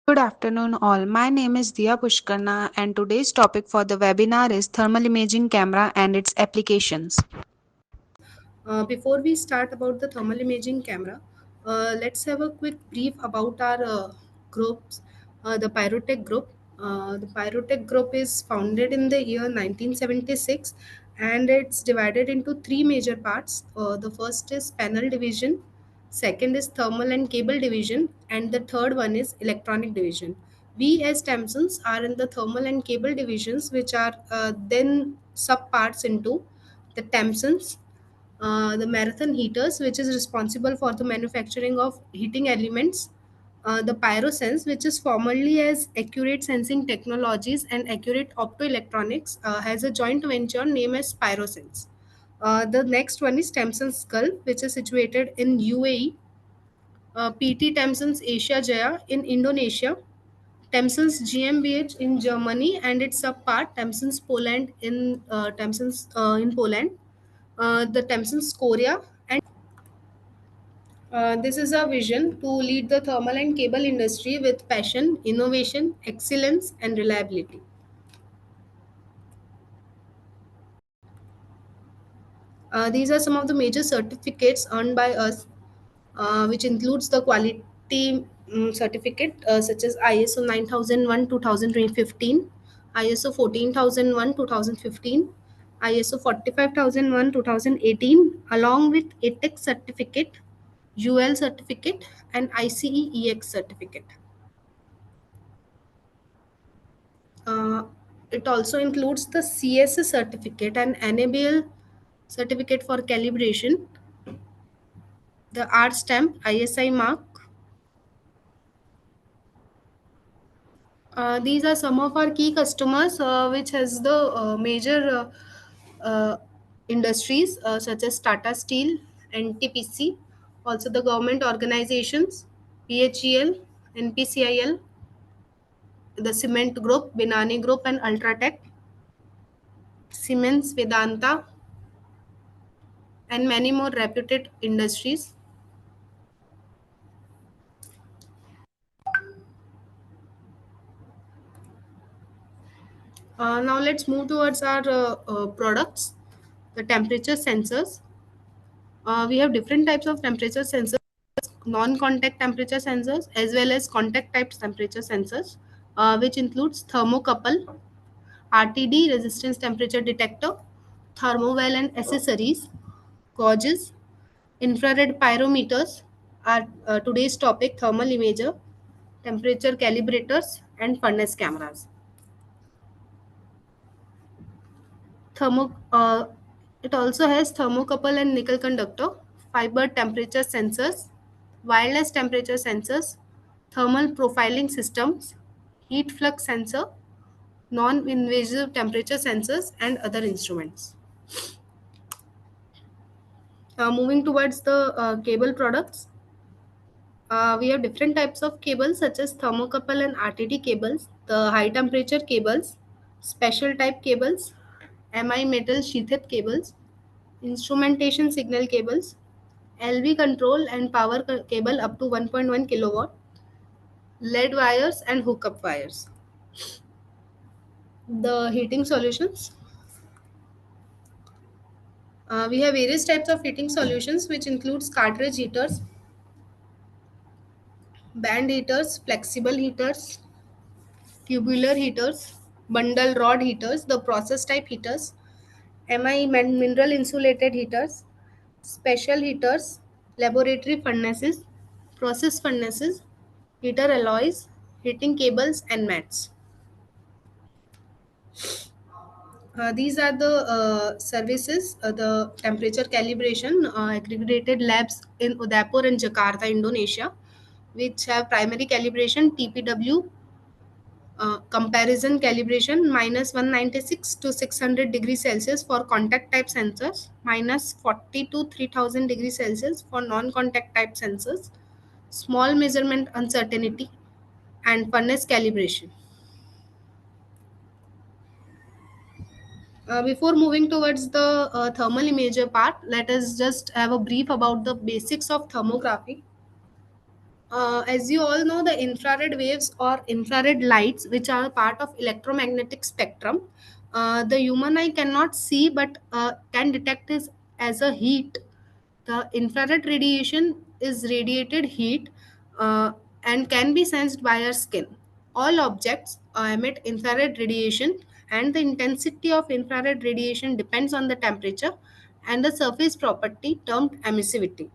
Good afternoon, all. My name is Dia Pushkarna, and today's topic for the webinar is thermal imaging camera and its applications. Before we start about the thermal imaging camera, let's have a quick brief about our groups. The Pyrotech Group. The Pyrotech Group is founded in the year 1976, and it's divided into three major parts. The first is panel division, second is thermal and cable division, and the third one is electronic division. We as Tempsens are in the thermal and cable divisions, which are then sub parts into the Tempsens, the marathon heaters, which is responsible for the manufacturing of heating elements, the pyrosense, which is formerly as accurate sensing technologies and accurate optoelectronics, has a joint venture named as pyrosense. The next one is Tempsens Gulf, which is situated in UAE, PT Tempsens Asia Jaya in Indonesia, Tempsens GmbH in Germany, and its subpart Tempsens Poland in Poland, the Tempsens Korea, and this is a vision to lead the thermal and cable industry with passion, innovation, excellence, and reliability. These are some of the major certificates earned by us, which includes the quality certificate such as ISO 9001 2015, ISO 14001 2015, ISO 45001 2018, along with ATEX certificate, UL certificate, and ICE-EX certificate. Uh, it also includes the CSS certificate and NABL certificate for calibration, the R stamp, ISI mark. These are some of our key customers, which has the major industries such as Tata Steel, NTPC, also the government organizations, PHEL, NPCIL, the Cement Group, Binani Group, and Ultratech, Siemens, Vedanta, and many more reputed industries. Now let's move towards our products, the temperature sensors. We have different types of temperature sensors, non-contact temperature sensors as well as contact type temperature sensors, which includes thermocouple, RTD resistance temperature detector, thermowell and accessories, gauges, infrared pyrometers are today's topic, thermal imager, temperature calibrators, and furnace cameras. Thermo, it also has thermocouple and nickel conductor, fiber temperature sensors, wireless temperature sensors, thermal profiling systems, heat flux sensor, non-invasive temperature sensors, and other instruments. Moving towards the cable products, we have different types of cables such as thermocouple and RTD cables, the high temperature cables, special type cables, MI metal sheathed cables, instrumentation signal cables, LV control and power cable up to 1.1 kilowatt, lead wires and hookup wires. The heating solutions. We have various types of heating solutions which includes cartridge heaters, band heaters, flexible heaters, tubular heaters, bundle rod heaters, the process type heaters, mineral insulated heaters, special heaters, laboratory furnaces, process furnaces, heater alloys, heating cables, and mats. These are the services, the temperature calibration accredited labs in Udaipur and Jakarta, Indonesia, which have primary calibration TPW, comparison calibration minus 196 to 600 degrees Celsius for contact type sensors, minus 40 to 3000 degrees Celsius for non-contact type sensors, small measurement uncertainty, and furnace calibration. Before moving towards the thermal imager part, let us just have a brief about the basics of thermography. As you all know, the infrared waves or infrared lights, which are part of electromagnetic spectrum, the human eye cannot see but can detect is as a heat. The infrared radiation is radiated heat uh, and can be sensed by our skin. All objects emit infrared radiation, and the intensity of infrared radiation depends on the temperature and the surface property termed emissivity.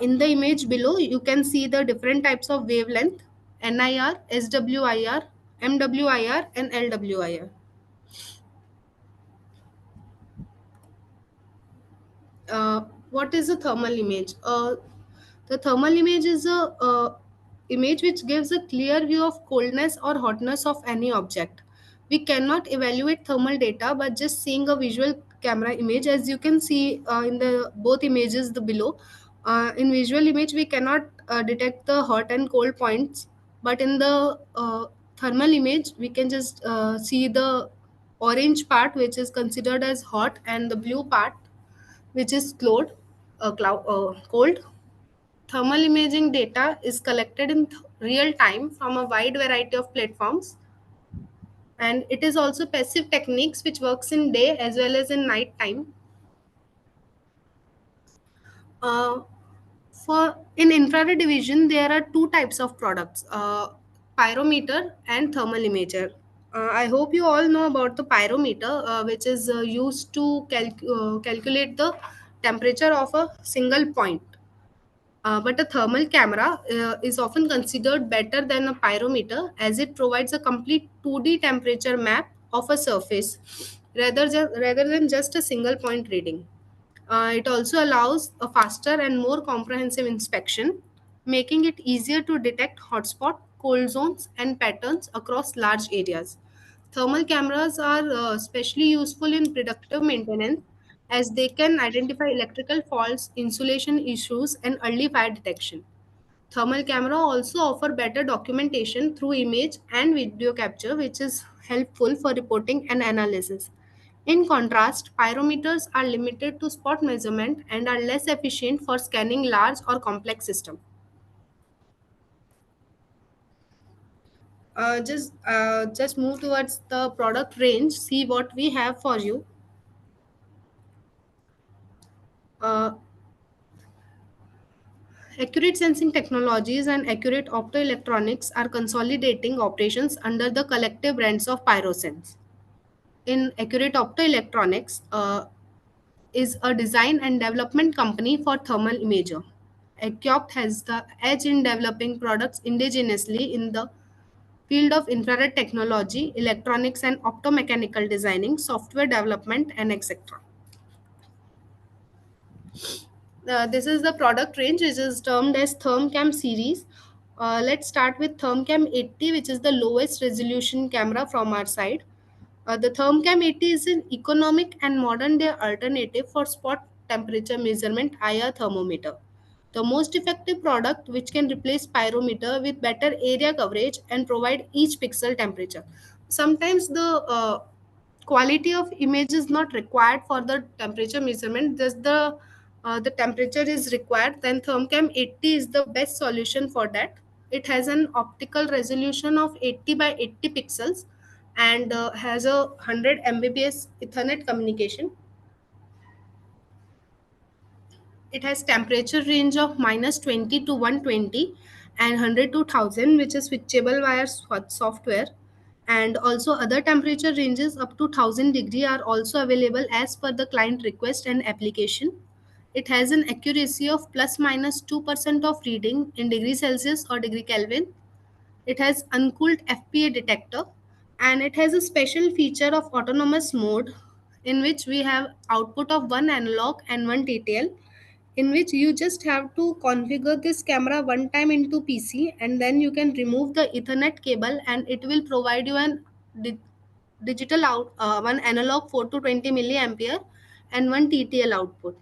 In the image below, you can see the different types of wavelength: NIR, SWIR, MWIR, and LWIR. uh, what is a thermal image? The thermal image is a image which gives a clear view of coldness or hotness of any object. We cannot evaluate thermal data by just seeing a visual camera image, as you can see in the both images the below. In visual image, we cannot detect the hot and cold points, but in the thermal image, we can just see the orange part, which is considered as hot, and the blue part, which is cold. Thermal imaging data is collected in real time from a wide variety of platforms, and it is also passive techniques which works in day as well as in night time. Uh, for in infrared division, there are two types of products: pyrometer and thermal imager. I hope you all know about the pyrometer, which is used to calculate the temperature of a single point. But a thermal camera is often considered better than a pyrometer, as it provides a complete 2D temperature map of a surface rather than just a single point reading. It also allows a faster and more comprehensive inspection, making it easier to detect hotspot, cold zones, and patterns across large areas. Thermal cameras are especially useful in predictive maintenance, as they can identify electrical faults, insulation issues, and early fire detection. Thermal camera also offer better documentation through image and video capture, which is helpful for reporting and analysis. In contrast, pyrometers are limited to spot measurement and are less efficient for scanning large or complex systems. Just move towards the product range. See what we have for you. Uh, Accurate sensing technologies and accurate optoelectronics are consolidating operations under the collective brands of Pyrosense. In Accurate Optoelectronics is a design and development company for thermal imager. Accuopt has the edge in developing products indigenously in the field of infrared technology, electronics and optomechanical designing, software development, and etc. This is the product range, which is termed as ThermCAM series. Let's start with ThermCAM 80, which is the lowest resolution camera from our side. The ThermCam 80 is an economic and modern day alternative for spot temperature measurement via thermometer. The most effective product which can replace pyrometer with better area coverage and provide each pixel temperature. Sometimes the quality of image is not required for the temperature measurement, just the temperature is required, then ThermCam 80 is the best solution for that. It has an optical resolution of 80 by 80 pixels and has a 100 Mbps Ethernet communication. It has temperature range of minus 20 to 120 and 100 to 1000, which is switchable via software. And also other temperature ranges up to 1000 degree are also available as per the client request and application. It has an accuracy of plus minus 2% of reading in degree Celsius or degree Kelvin. It has uncooled FPA detector, and it has a special feature of autonomous mode, in which we have output of one analog and one TTL, in which you just have to configure this camera one time into PC, and then you can remove the Ethernet cable and it will provide you an di- digital out one analog 4 to 20 milliampere and one TTL output.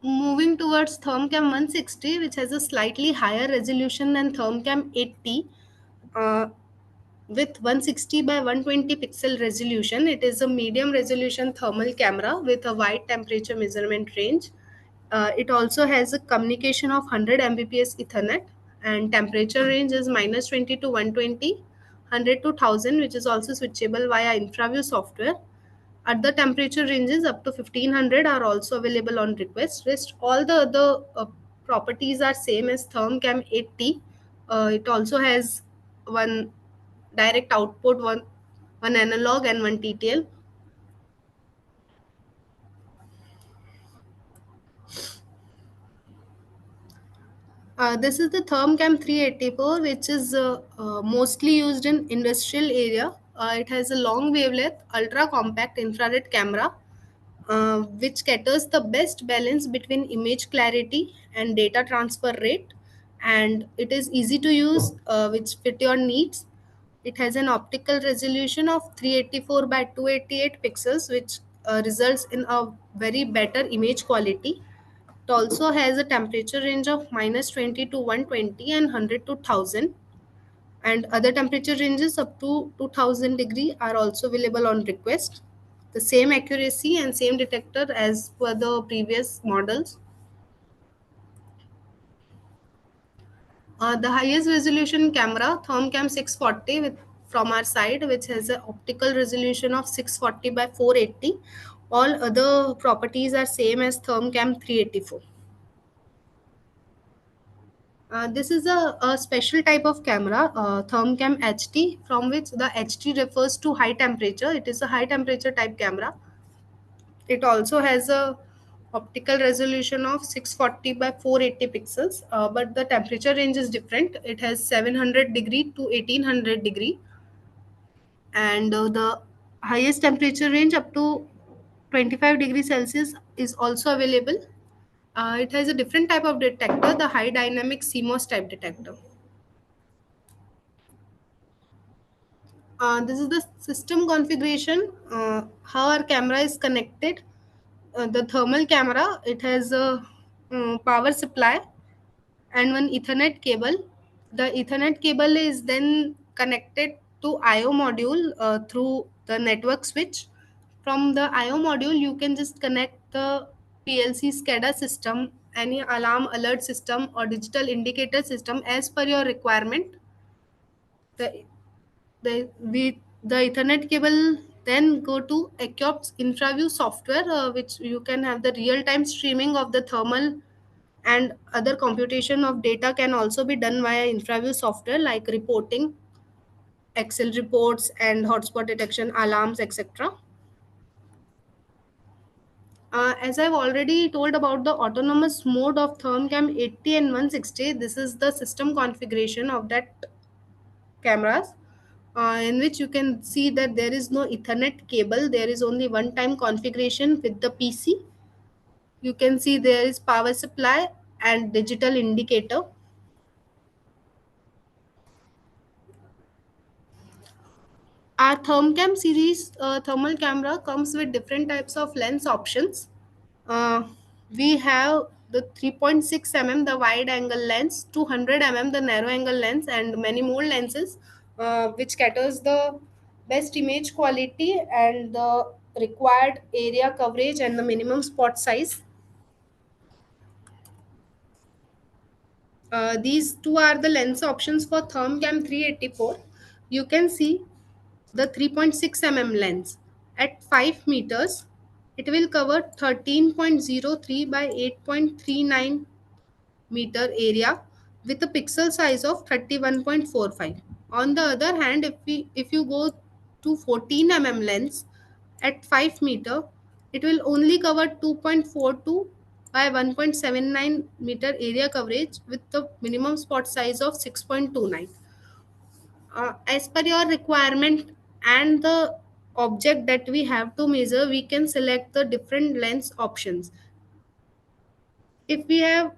Moving towards ThermCam 160, which has a slightly higher resolution than ThermCam 80, uh, with 160 by 120 pixel resolution. It is a medium resolution thermal camera with a wide temperature measurement range. It also has a communication of 100 Mbps Ethernet, and temperature range is -20 to 120, 100 to 1000, which is also switchable via InfraView software. At the temperature ranges up to 1500 are also available on request. Rest all the other properties are same as ThermCAM 80. It also has one direct output, one analog and one TTL. This is the ThermCam 384, which is mostly used in industrial area. It has a long wavelength, ultra compact infrared camera, which caters the best balance between image clarity and data transfer rate, and it is easy to use, which fit your needs. It has an optical resolution of 384 by 288 pixels, which results in a very better image quality. It also has a temperature range of -20 to 120 and 100 to 1000, and other temperature ranges up to 2000 degree are also available on request. The same accuracy and same detector as per the previous models. The highest resolution camera, ThermCam 640 with from our side, which has an optical resolution of 640 by 480. All other properties are same as ThermCam 384. This is a special type of camera, ThermCam HT, from which the HT refers to high temperature. It is a high temperature type camera. It also has a optical resolution of 640 by 480 pixels, but the temperature range is different. It has 700 degree to 1800 degree, and the highest temperature range up to 25 degrees Celsius is also available. It has a different type of detector, the high dynamic CMOS type detector. This is the system configuration, how our camera is connected. The thermal camera, it has a power supply and one Ethernet cable. The Ethernet cable is then connected to IO module through the network switch. From the IO module, you can just connect the PLC SCADA system, any alarm alert system or digital indicator system as per your requirement. The the Ethernet cable then go to Equiop's InfraView software, which you can have the real time streaming of the thermal, and other computation of data can also be done via InfraView software like reporting, Excel reports, and hotspot detection, alarms, etc. As I've already told about the autonomous mode of ThermCam 80 and 160, this is the system configuration of that cameras, in which you can see that there is no Ethernet cable. There is only one time configuration with the PC. You can see there is power supply and digital indicator. Our ThermCam series thermal camera comes with different types of lens options. Uh, we have the 3.6 mm the wide angle lens, 200 mm the narrow angle lens, and many more lenses, which caters the best image quality and the required area coverage and the minimum spot size. These two are the lens options for ThermCam 384. You can see the 3.6 mm lens at 5 meters. It will cover 13.03 by 8.39 meter area with a pixel size of 31.45. On the other hand, if you go to 14 mm lens at 5 meter, it will only cover 2.42 by 1.79 meter area coverage with the minimum spot size of 6.29. As per your requirement and the object that we have to measure, we can select the different lens options. If we have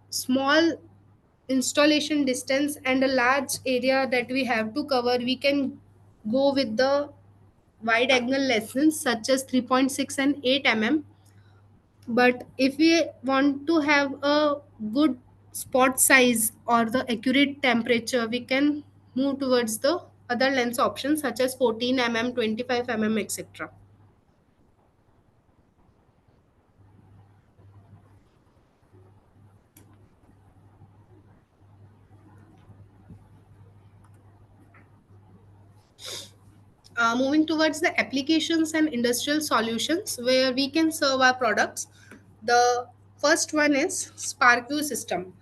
small installation distance and a large area that we have to cover, we can go with the wide angle lenses such as 3.6 and 8 mm. But if we want to have a good spot size or the accurate temperature, we can move towards the other lens options such as 14 mm, 25 mm, etc. Moving towards the applications and industrial solutions where we can serve our products. The first one is SparkView system.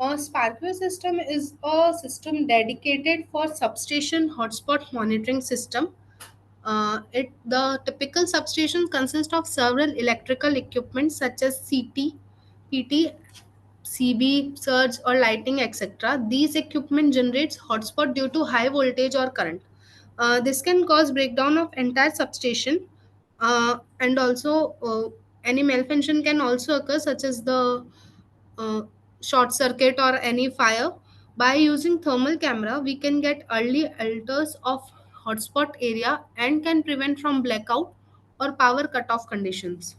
A SparkView system is a system dedicated for substation hotspot monitoring system. The typical substation consists of several electrical equipment such as CT, PT, CB, surge or lighting, etc. These equipment generates hotspot due to high voltage or current. This can cause breakdown of entire substation, and also any malfunction can also occur, such as the uh, short circuit or any fire. By using thermal camera, we can get early alters of hotspot area and can prevent from blackout or power cutoff conditions.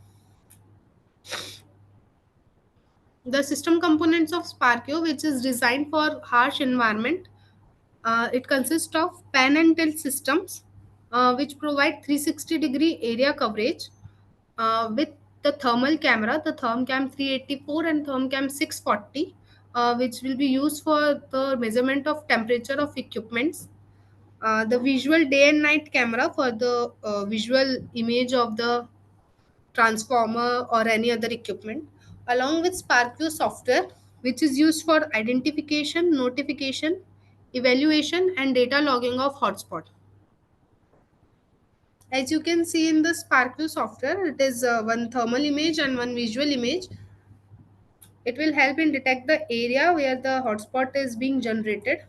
The system components of SparkView, which is designed for harsh environment, it consists of pan and tilt systems, which provide 360-degree area coverage with the thermal camera, the ThermCAM 384 and ThermCAM 640, which will be used for the measurement of temperature of equipments. The visual day and night camera for the visual image of the transformer or any other equipment, along with SparkView software, which is used for identification, notification, evaluation, and data logging of hotspot. As you can see in the SparkView software, it is one thermal image and one visual image. It will help in detect the area where the hotspot is being generated.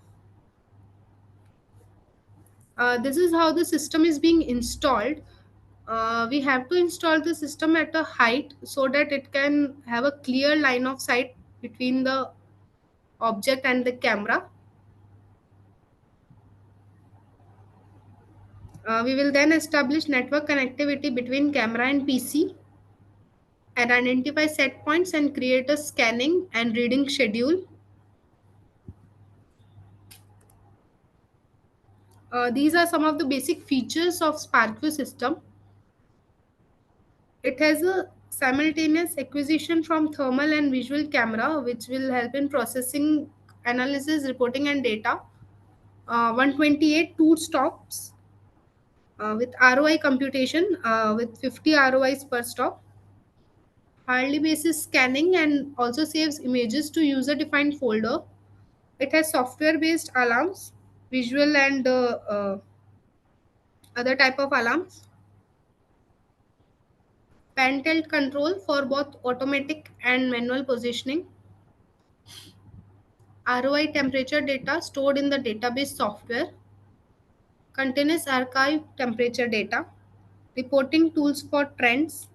This is how the system is being installed. We have to install the system at a height so that it can have a clear line of sight between the object and the camera. We will then establish network connectivity between camera and PC and identify set points and create a scanning and reading schedule. These are some of the basic features of SparkView system. It has a simultaneous acquisition from thermal and visual camera, which will help in processing, analysis, reporting, and data. 128 two stops with ROI computation with 50 ROIs per stop. Hourly basis scanning and also saves images to user defined folder. It has software based alarms, visual and other type of alarms. Pan tilt control for both automatic and manual positioning. ROI temperature data stored in the database software. Continuous archive temperature data. Reporting tools for trends.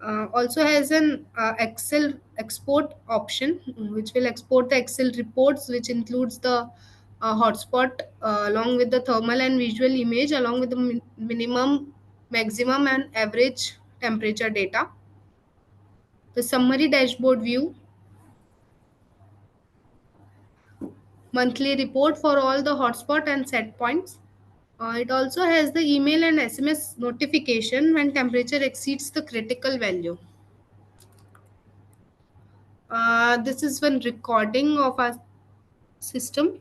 Also has an Excel export option, which will export the Excel reports, which includes the hotspot along with the thermal and visual image, along with the minimum, maximum, and average temperature data. The summary dashboard view, monthly report for all the hotspot and set points. It also has the email and SMS notification when temperature exceeds the critical value. This is one recording of our system.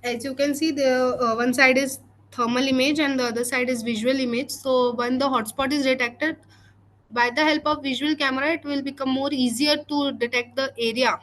As you can see, the one side is thermal image and the other side is visual image. So when the hotspot is detected by the help of visual camera, it will become more easier to detect the area.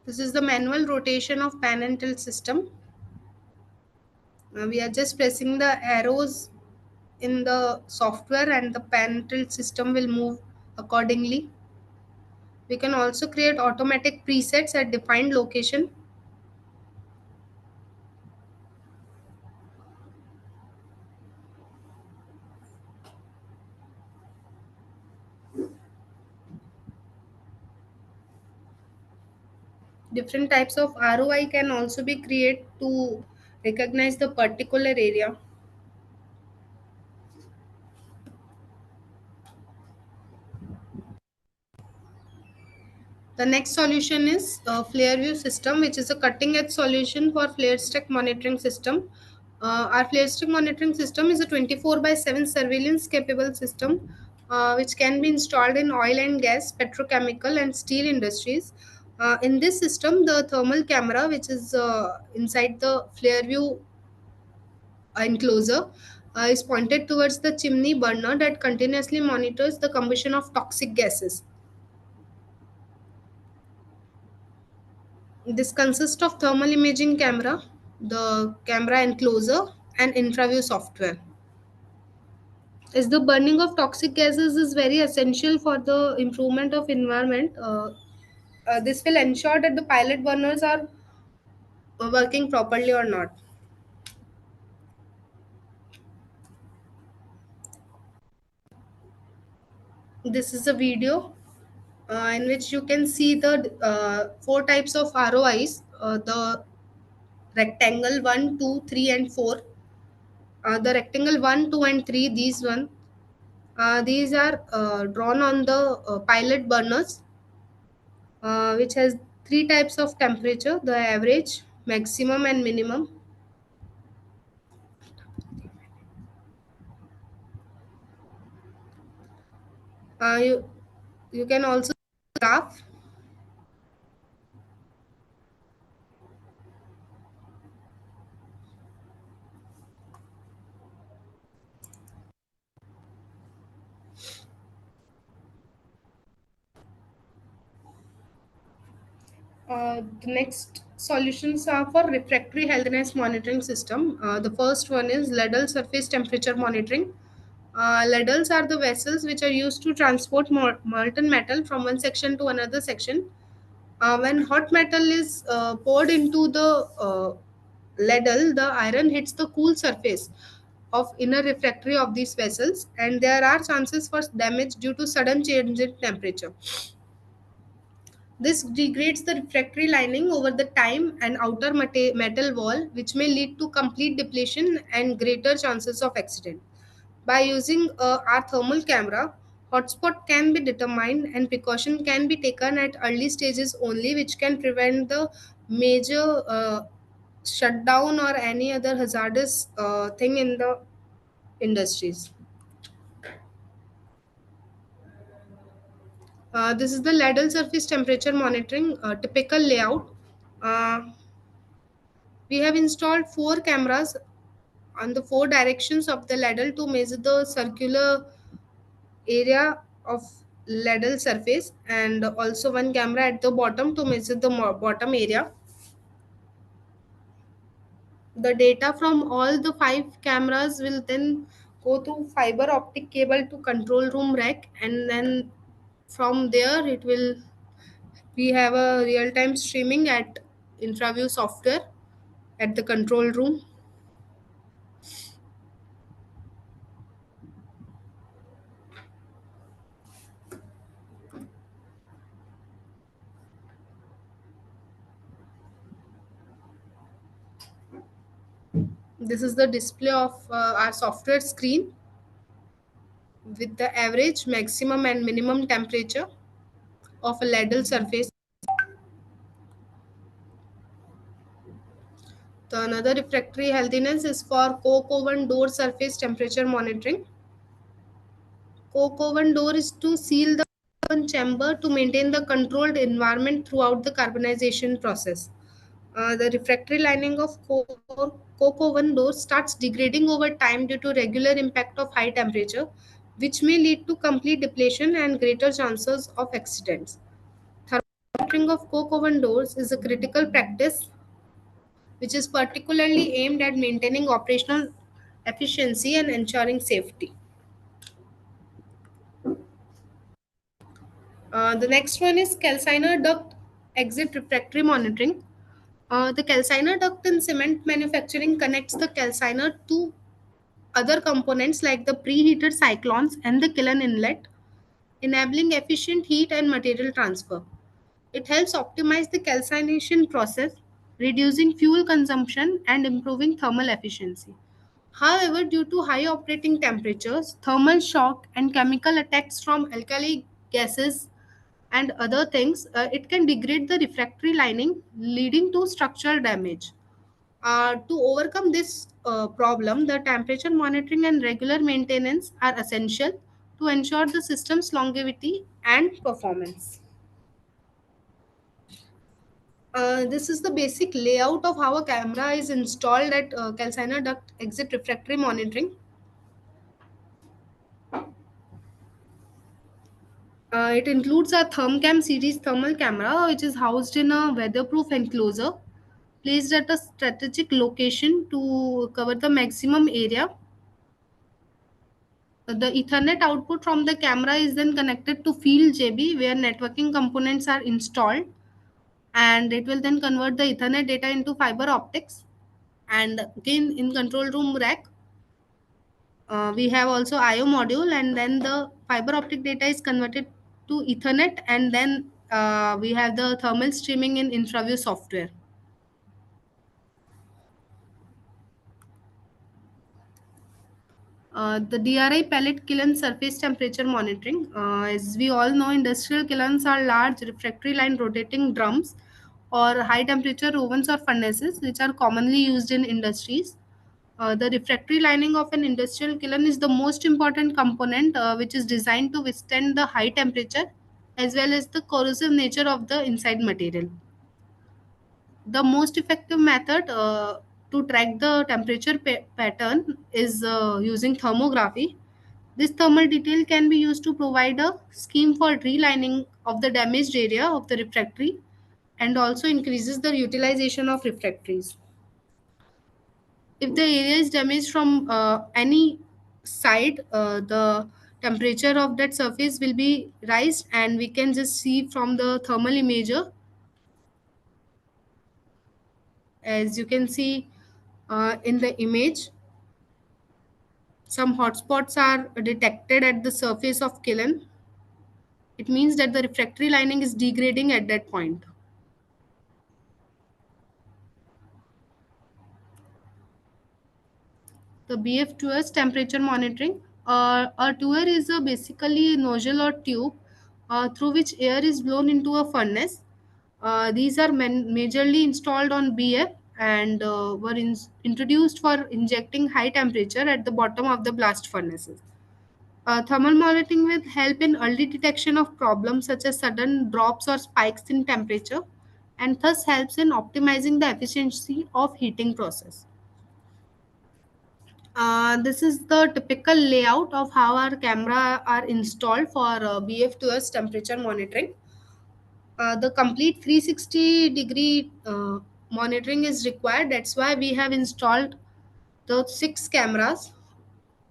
This is the manual rotation of pan and tilt system. We are just pressing the arrows in the software and the pan tilt system will move accordingly. We can also create automatic presets at defined location. Different types of ROI can also be created to recognize the particular area. The next solution is FlareView system, which is a cutting-edge solution for flare stack monitoring system. Our flare stack monitoring system is a 24 by 7 surveillance capable system, which can be installed in oil and gas, petrochemical, and steel industries. In this system, the thermal camera, which is inside the FlareView enclosure, is pointed towards the chimney burner that continuously monitors the combustion of toxic gases. This consists of thermal imaging camera, the camera enclosure, and IntraView software. As the burning of toxic gases is very essential for the improvement of environment, this will ensure that the pilot burners are working properly or not. This is a video in which you can see the four types of ROIs, the rectangle 1, 2, 3, and 4. The rectangle 1, 2, and 3, these are drawn on the pilot burners, which has three types of temperature: the average, maximum, and minimum. You can also graph. The next solutions are for refractory healthiness monitoring system. The first one is ladle surface temperature monitoring. Ladles are the vessels which are used to transport molten metal from one section to another section. When hot metal is poured into the ladle, the iron hits the cool surface of inner refractory of these vessels, and there are chances for damage due to sudden change in temperature. This degrades the refractory lining over the time and outer metal wall, which may lead to complete depletion and greater chances of accident. By using our thermal camera, hotspot can be determined and precaution can be taken at early stages only, which can prevent the major shutdown or any other hazardous thing in the industries. This is the ladle surface temperature monitoring typical layout. Uh, we have installed four cameras on the four directions of the ladle to measure the circular area of ladle surface, and also one camera at the bottom to measure the bottom area. The data from all the five cameras will then go through fiber optic cable to control room rack, and then from there it will we have a real time streaming at IntraView software at the control room. This is the display of our software screen with the average, maximum, and minimum temperature of a ladle surface. The another refractory healthiness is for coke oven door surface temperature monitoring. Coke oven door is to seal the oven chamber to maintain the controlled environment throughout the carbonization process. The refractory lining of coke oven door starts degrading over time due to regular impact of high temperature, which may lead to complete depletion and greater chances of accidents. Thermal monitoring of coke oven doors is a critical practice which is particularly aimed at maintaining operational efficiency and ensuring safety. The next one is calciner duct exit refractory monitoring. The calciner duct in cement manufacturing connects the calciner to other components like the preheated cyclones and the kiln inlet, enabling efficient heat and material transfer. It helps optimize the calcination process, reducing fuel consumption and improving thermal efficiency. However, due to high operating temperatures, thermal shock, and chemical attacks from alkali gases and other things, it can degrade the refractory lining, leading to structural damage. To overcome this problem, the temperature monitoring and regular maintenance are essential to ensure the system's longevity and performance. This is the basic layout of how a camera is installed at calciner duct exit refractory monitoring. It includes a ThermCAM series thermal camera, which is housed in a weatherproof enclosure, placed at a strategic location to cover the maximum area. The Ethernet output from the camera is then connected to field JB, where networking components are installed, and it will then convert the Ethernet data into fiber optics. And again, in control room rack, we have also IO module, and then the fiber optic data is converted to Ethernet, and then we have the thermal streaming in InfraView software. The DRI pellet kiln surface temperature monitoring. As we all know, industrial kilns are large refractory line rotating drums or high temperature ovens or furnaces, which are commonly used in industries. The refractory lining of an industrial kiln is the most important component, which is designed to withstand the high temperature as well as the corrosive nature of the inside material. The most effective method to track the temperature pattern is using thermography. This thermal detail can be used to provide a scheme for relining of the damaged area of the refractory and also increases the utilization of refractories. If the area is damaged from any side, the temperature of that surface will be raised, and we can just see from the thermal imager. As you can see in the image, some hotspots are detected at the surface of kiln. It means that the refractory lining is degrading at that point. The BF2S temperature monitoring. A tour is a basically nozzle or tube through which air is blown into a furnace. These are majorly installed on BF and were introduced for injecting high temperature at the bottom of the blast furnaces. Thermal monitoring will help in early detection of problems such as sudden drops or spikes in temperature, and thus helps in optimizing the efficiency of heating process. This is the typical layout of how our camera are installed for BF2S temperature monitoring. The complete 360 degree monitoring is required. That's why we have installed the 6 cameras,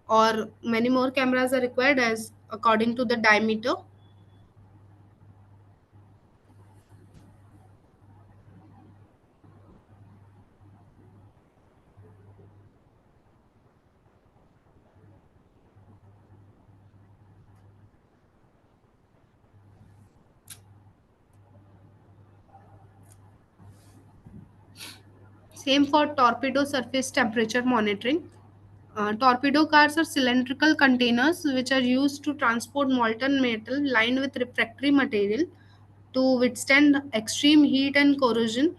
or many more cameras are required as according to the diameter. Same for torpedo surface temperature monitoring. Torpedo cars are cylindrical containers which are used to transport molten metal lined with refractory material to withstand extreme heat and corrosion.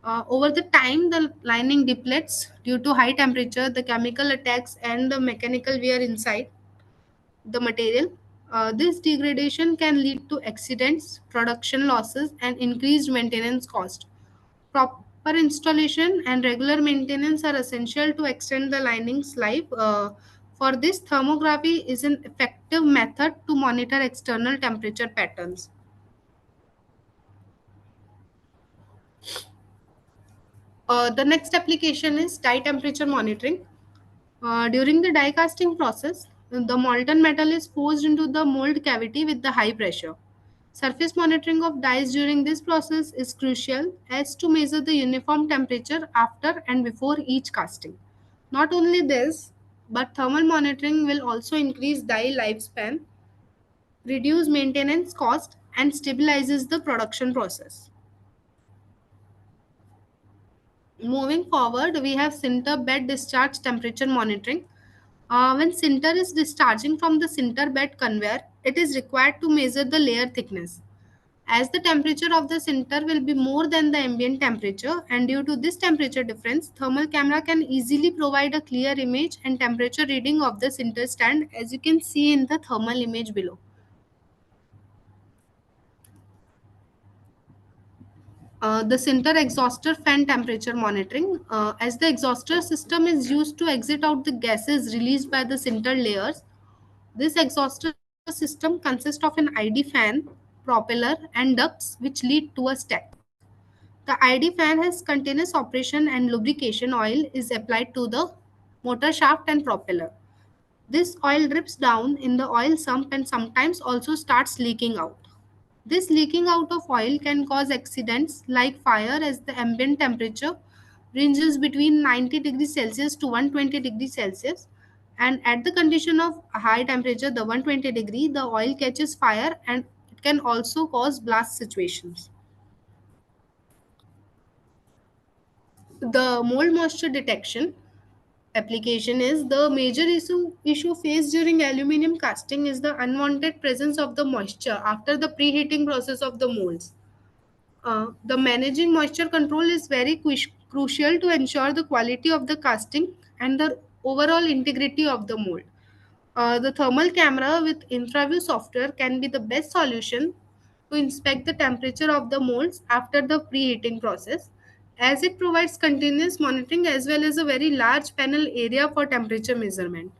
Over the time, the lining depletes due to high temperature, the chemical attacks, and the mechanical wear inside the material. This degradation can lead to accidents, production losses, and increased maintenance cost. Proper installation and regular maintenance are essential to extend the lining's life. For this, thermography is an effective method to monitor external temperature patterns. The next application is die temperature monitoring. During the die casting process, the molten metal is forced into the mold cavity with the high pressure. Surface monitoring of dies during this process is crucial as to measure the uniform temperature after and before each casting. Not only this, but thermal monitoring will also increase die lifespan, reduce maintenance cost, and stabilizes the production process. Moving forward, we have sinter bed discharge temperature monitoring. When sinter is discharging from the sinter bed conveyor, it is required to measure the layer thickness. As the temperature of the sinter will be more than the ambient temperature, and due to this temperature difference, thermal camera can easily provide a clear image and temperature reading of the sinter stand, as you can see in the thermal image below. The sinter exhauster fan temperature monitoring. As the exhauster system is used to exit out the gases released by the sinter layers, this exhauster system consists of an ID fan, propeller, and ducts which lead to a stack. The ID fan has continuous operation and lubrication oil is applied to the motor shaft and propeller. This oil drips down in the oil sump and sometimes also starts leaking out. This leaking out of oil can cause accidents like fire as the ambient temperature ranges between 90 degrees Celsius to 120 degrees Celsius, and at the condition of high temperature, the 120 degree, the oil catches fire and it can also cause blast situations. The mold moisture detection application is the major issue faced during aluminum casting is the unwanted presence of the moisture after the preheating process of the molds. The managing moisture control is very crucial to ensure the quality of the casting and the overall integrity of the mold. The thermal camera with InfraView software can be the best solution to inspect the temperature of the molds after the preheating process, as it provides continuous monitoring as well as a very large panel area for temperature measurement.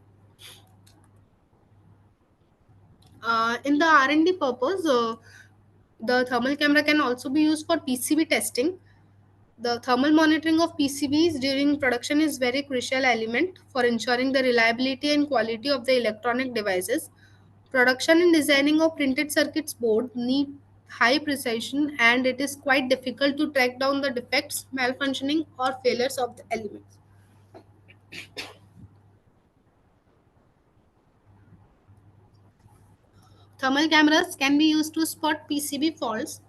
In the R&D purpose, the thermal camera can also be used for PCB testing. The thermal monitoring of PCBs during production is very crucial element for ensuring the reliability and quality of the electronic devices. Production and designing of printed circuits board need high precision and it is quite difficult to track down the defects, malfunctioning or failures of the elements. Thermal cameras can be used to spot PCB faults.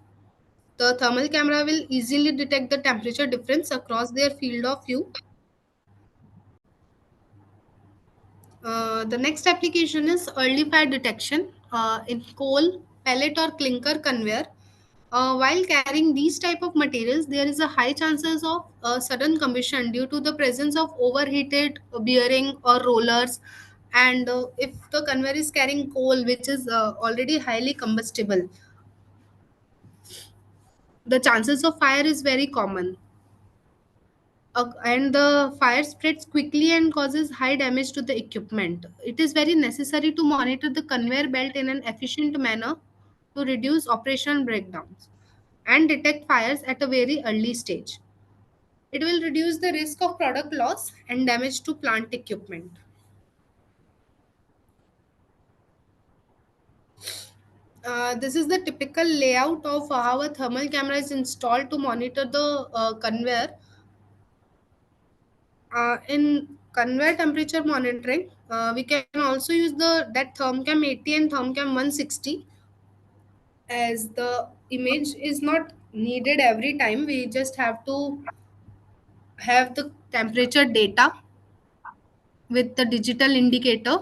The thermal camera will easily detect the temperature difference across their field of view. The next application is early fire detection in coal, pellet or clinker conveyor. While carrying these type of materials, there is a high chances of sudden combustion due to the presence of overheated bearing or rollers. And if the conveyor is carrying coal, which is already highly combustible, the chances of fire is very common. And the fire spreads quickly and causes high damage to the equipment. It is very necessary to monitor the conveyor belt in an efficient manner to reduce operational breakdowns and detect fires at a very early stage. It will reduce the risk of product loss and damage to plant equipment. This is the typical layout of how a thermal camera is installed to monitor the conveyor. In conveyor temperature monitoring, we can also use that ThermCAM 80 and ThermCAM 160, as the image is not needed every time. We just have to have the temperature data with the digital indicator.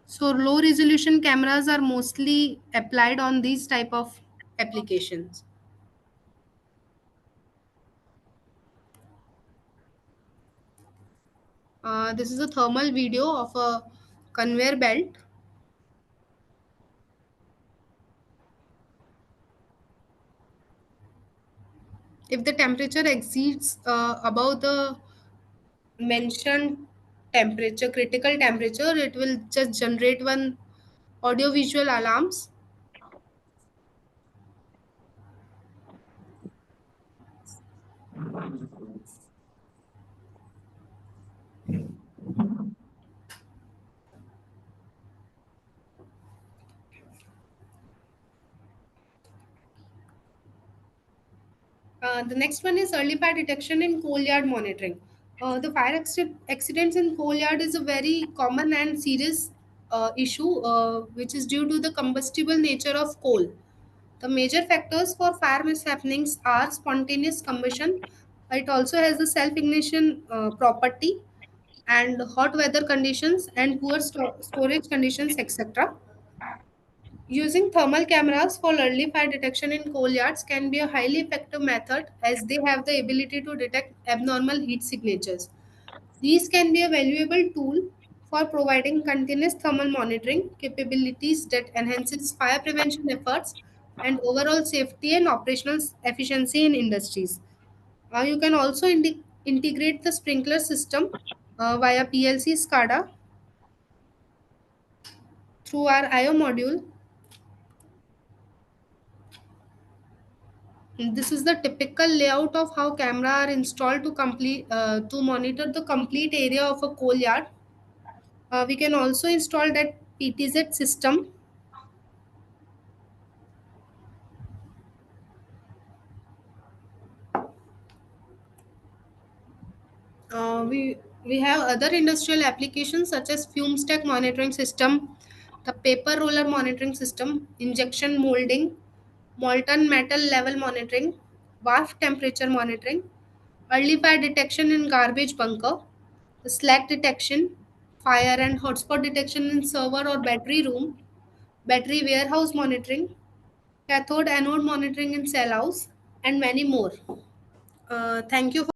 So low resolution cameras are mostly applied on these type of applications. This is a thermal video of a conveyor belt. If the temperature exceeds above the mentioned temperature, critical temperature, it will just generate one audio visual alarms. The next one is early fire detection in coal yard monitoring. The fire accidents in coal yard is a very common and serious issue, which is due to the combustible nature of coal. The major factors for fire mishappenings are spontaneous combustion. It also has the self-ignition property and hot weather conditions and poor storage conditions, etc. Using thermal cameras for early fire detection in coal yards can be a highly effective method as they have the ability to detect abnormal heat signatures. These can be a valuable tool for providing continuous thermal monitoring capabilities that enhances fire prevention efforts and overall safety and operational efficiency in industries. You can also integrate the sprinkler system via PLC SCADA through our IO module. This is the typical layout of how camera are installed to to monitor the complete area of a coal yard. We can also install that PTZ system. We have other industrial applications such as fume stack monitoring system, the paper roller monitoring system, injection molding, molten metal level monitoring, waft temperature monitoring, early fire detection in garbage bunker, the slack detection, fire and hotspot detection in server or battery room, battery warehouse monitoring, cathode anode monitoring in cell house, and many more. Thank you